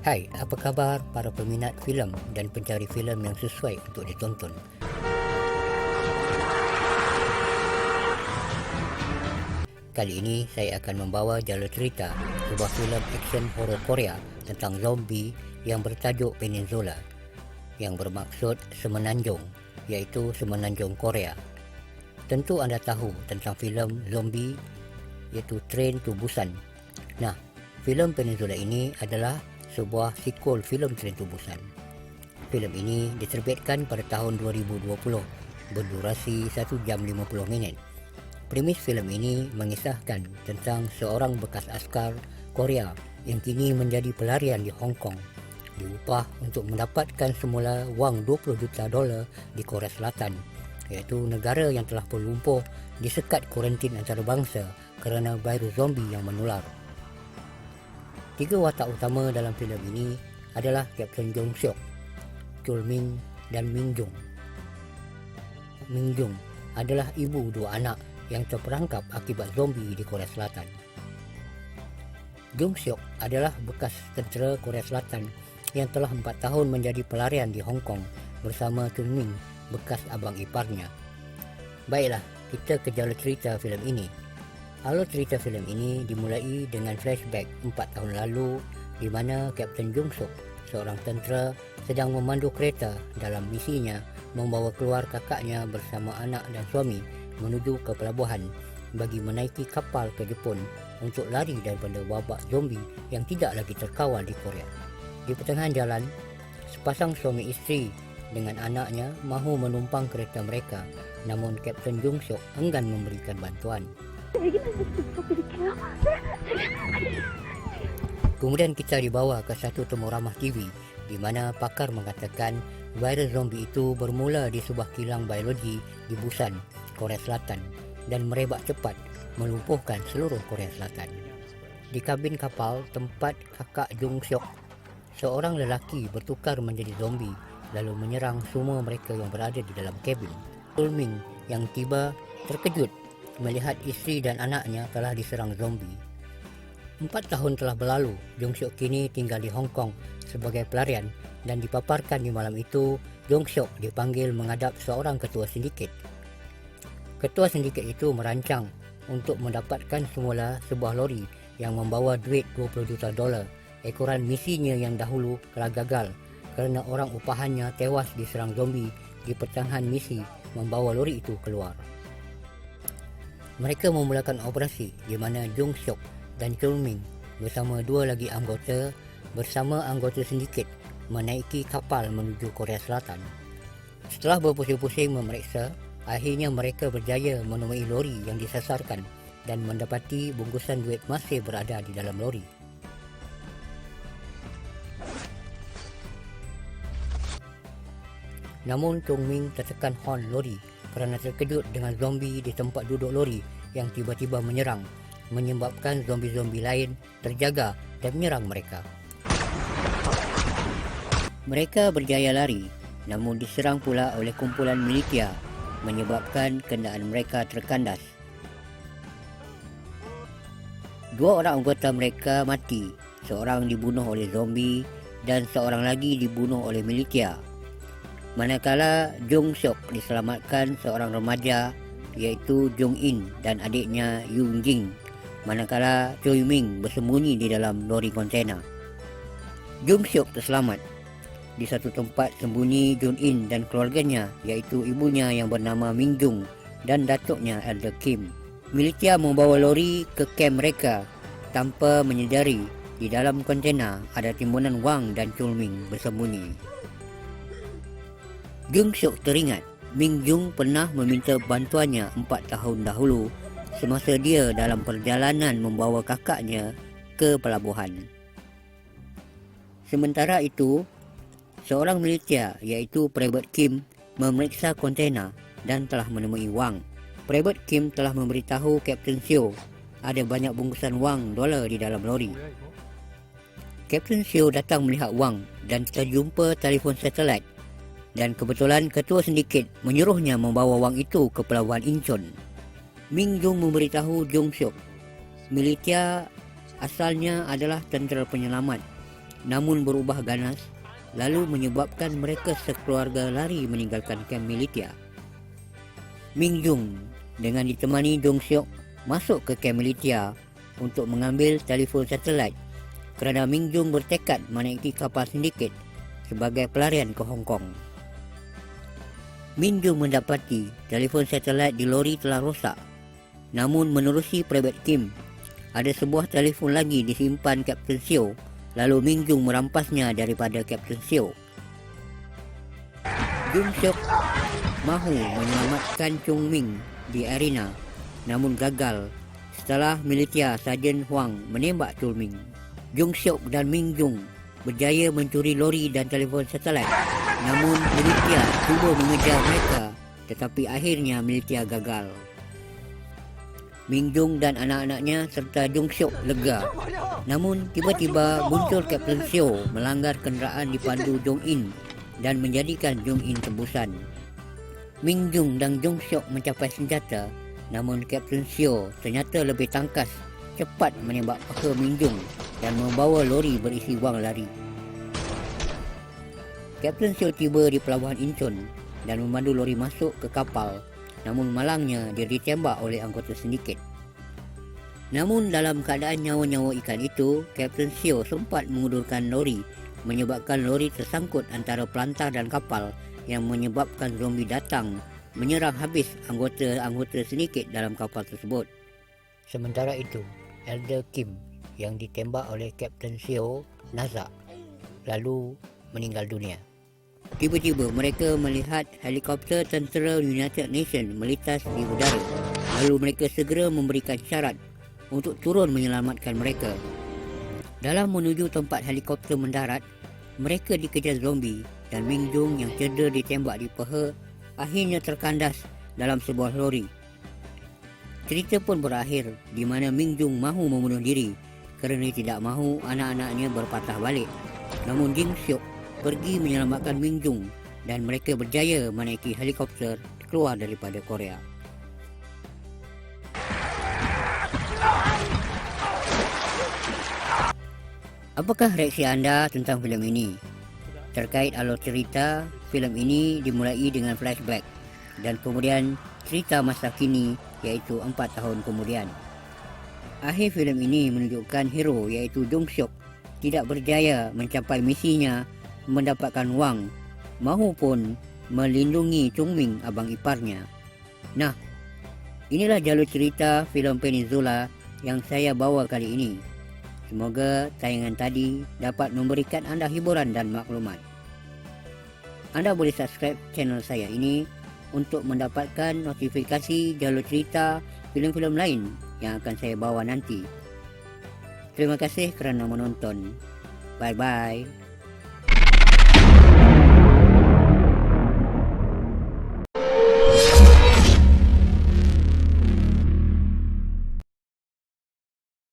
Hai, apa khabar para peminat filem dan pencari filem yang sesuai untuk ditonton? Kali ini saya akan membawa jalur cerita sebuah filem action horror Korea tentang zombie yang bertajuk Peninsula, yang bermaksud Semenanjung, iaitu Semenanjung Korea. Tentu anda tahu tentang filem zombie iaitu Train to Busan. Nah, filem Peninsula ini adalah sebuah sequel filem Train to Busan. Filem ini diterbitkan pada tahun 2020, berdurasi 1 jam 50 minit. Premis filem ini mengisahkan tentang seorang bekas askar Korea yang kini menjadi pelarian di Hong Kong, diupah untuk mendapatkan semula wang $20 juta di Korea Selatan, iaitu negara yang telah pun lumpuh disekat kuarantin antarabangsa kerana virus zombie yang menular. 3 watak utama dalam filem ini adalah Kapten Jung Seok, Chul Ming dan Min Jung. Min Jung adalah ibu 2 anak yang terperangkap akibat zombie di Korea Selatan. Jung Seok adalah bekas tentera Korea Selatan yang telah 4 tahun menjadi pelarian di Hong Kong bersama Chul Ming, bekas abang iparnya. Baiklah, kita ke jalur cerita filem ini. Alur cerita filem ini dimulai dengan flashback 4 tahun lalu di mana Kapten Jung Seok, seorang tentera, sedang memandu kereta dalam misinya membawa keluar kakaknya bersama anak dan suami menuju ke pelabuhan bagi menaiki kapal ke Jepun untuk lari daripada wabak zombie yang tidak lagi terkawal di Korea. Di pertengahan jalan, sepasang suami isteri dengan anaknya mahu menumpang kereta mereka, namun Kapten Jung Seok enggan memberikan bantuan. Kemudian kita dibawa ke satu temu ramah TV di mana pakar mengatakan virus zombie itu bermula di sebuah kilang biologi di Busan, Korea Selatan, dan merebak cepat melumpuhkan seluruh Korea Selatan. Di kabin kapal tempat kakak Jung Seok, seorang lelaki bertukar menjadi zombie lalu menyerang semua mereka yang berada di dalam kabin. Chul Ming yang tiba terkejut melihat isteri dan anaknya telah diserang zombie. 4 tahun telah berlalu, Jung Seok kini tinggal di Hong Kong sebagai pelarian, dan dipaparkan di malam itu Jung Seok dipanggil menghadap seorang ketua sindiket. Ketua sindiket itu merancang untuk mendapatkan semula sebuah lori yang membawa duit $20 juta. Ekoran misinya yang dahulu telah gagal kerana orang upahannya tewas diserang zombie di pertengahan misi membawa lori itu keluar. Mereka memulakan operasi di mana Jung Seok dan Chul Ming bersama 2 lagi anggota bersama anggota sindiket menaiki kapal menuju Korea Selatan. Setelah berpusing-pusing memeriksa, akhirnya mereka berjaya menemui lori yang disasarkan dan mendapati bungkusan duit masih berada di dalam lori. Namun Chul Ming tertekan horn lori kerana terkejut dengan zombie di tempat duduk lori yang tiba-tiba menyerang, menyebabkan zombie-zombie lain terjaga dan menyerang mereka. Mereka berjaya lari, namun diserang pula oleh kumpulan militia, menyebabkan kenderaan mereka terkandas. 2 orang anggota mereka mati, seorang dibunuh oleh zombie dan seorang lagi dibunuh oleh militia. Manakala Jung Seok diselamatkan seorang remaja iaitu Jung In dan adiknya Yoon Jing, manakala Chul Ming bersembunyi di dalam lori kontena. Jung Seok terselamat. Di satu tempat sembunyi Jung In dan keluarganya iaitu ibunya yang bernama Min Jung dan datuknya Elder Kim. Militia membawa lori ke kamp mereka tanpa menyedari di dalam kontena ada timbunan wang dan Chul Ming bersembunyi. Jung Seok teringat Min Jung pernah meminta bantuannya 4 tahun dahulu semasa dia dalam perjalanan membawa kakaknya ke pelabuhan. Sementara itu, seorang militia iaitu Private Kim memeriksa kontena dan telah menemui wang. Private Kim telah memberitahu Kapten Seo ada banyak bungkusan wang dolar di dalam lori. Kapten Seo datang melihat wang dan terjumpa telefon satelit, dan kebetulan ketua sindiket menyuruhnya membawa wang itu ke pelabuhan Incheon. Min Jung memberitahu Jung Seok, militia asalnya adalah tentera penyelamat namun berubah ganas, lalu menyebabkan mereka sekeluarga lari meninggalkan kamp militia. Ming Jung dengan ditemani Jung Seok masuk ke kamp militia untuk mengambil telefon satelit kerana Ming Jung bertekad menaiki kapal sindiket sebagai pelarian ke Hong Kong. Ming Jung mendapati telefon satelit di lori telah rosak. Namun menerusi Private Kim, ada sebuah telefon lagi disimpan Kapten Seo, lalu Ming Jung merampasnya daripada Kapten Seo. Jung Seok mahu menyelamatkan Chung Ming di arena, namun gagal setelah militia Sarjan Huang menembak Chung Ming. Jung Seok dan Ming Jung berjaya mencuri lori dan telefon satelit, namun militia cuba mengejar mereka, tetapi akhirnya militia gagal. Ming Jung dan anak-anaknya serta Jung Seok lega. Namun tiba-tiba muncul Kapten Seo melanggar kenderaan dipandu Jong In dan menjadikan Jong In tebusan. Ming Jung dan Jung Seok mencapai senjata, namun Kapten Seo ternyata lebih tangkas, cepat menembak paha Ming Jung dan membawa lori berisi wang lari. Kapten Seo tiba di pelabuhan Incheon dan memandu lori masuk ke kapal. Namun malangnya dia ditembak oleh anggota sindiket. Namun dalam keadaan nyawa-nyawa ikan itu, Kapten Seo sempat mengundurkan lori, menyebabkan lori tersangkut antara pelantar dan kapal yang menyebabkan zombie datang menyerang habis anggota-anggota sindiket dalam kapal tersebut. Sementara itu, Elder Kim yang ditembak oleh Kapten Seo nazak lalu meninggal dunia. Tiba-tiba mereka melihat helikopter tentera United Nations melintas di udara. Lalu mereka segera memberikan syarat untuk turun menyelamatkan mereka. Dalam menuju tempat helikopter mendarat, mereka dikejar zombie dan Ming Jung yang cedera ditembak di paha akhirnya terkandas dalam sebuah lori. Cerita pun berakhir di mana Ming Jung mahu membunuh diri kerana tidak mahu anak-anaknya berpatah balik. Namun Jung Seok pergi menyelamatkan Ming Jung dan mereka berjaya menaiki helikopter keluar daripada Korea. Apakah reaksi anda tentang filem ini? Terkait alur cerita, filem ini dimulai dengan flashback dan kemudian cerita masa kini iaitu 4 tahun kemudian. Akhir filem ini menunjukkan hero iaitu Jung Seok tidak berjaya mencapai misinya mendapatkan wang mahupun melindungi Chung Ming abang iparnya. Nah, inilah jalur cerita filem Peninsula yang saya bawa kali ini. Semoga tayangan tadi dapat memberikan anda hiburan dan maklumat. Anda boleh subscribe channel saya ini untuk mendapatkan notifikasi jalur cerita filem-filem lain yang akan saya bawa nanti. Terima kasih kerana menonton. Bye-bye.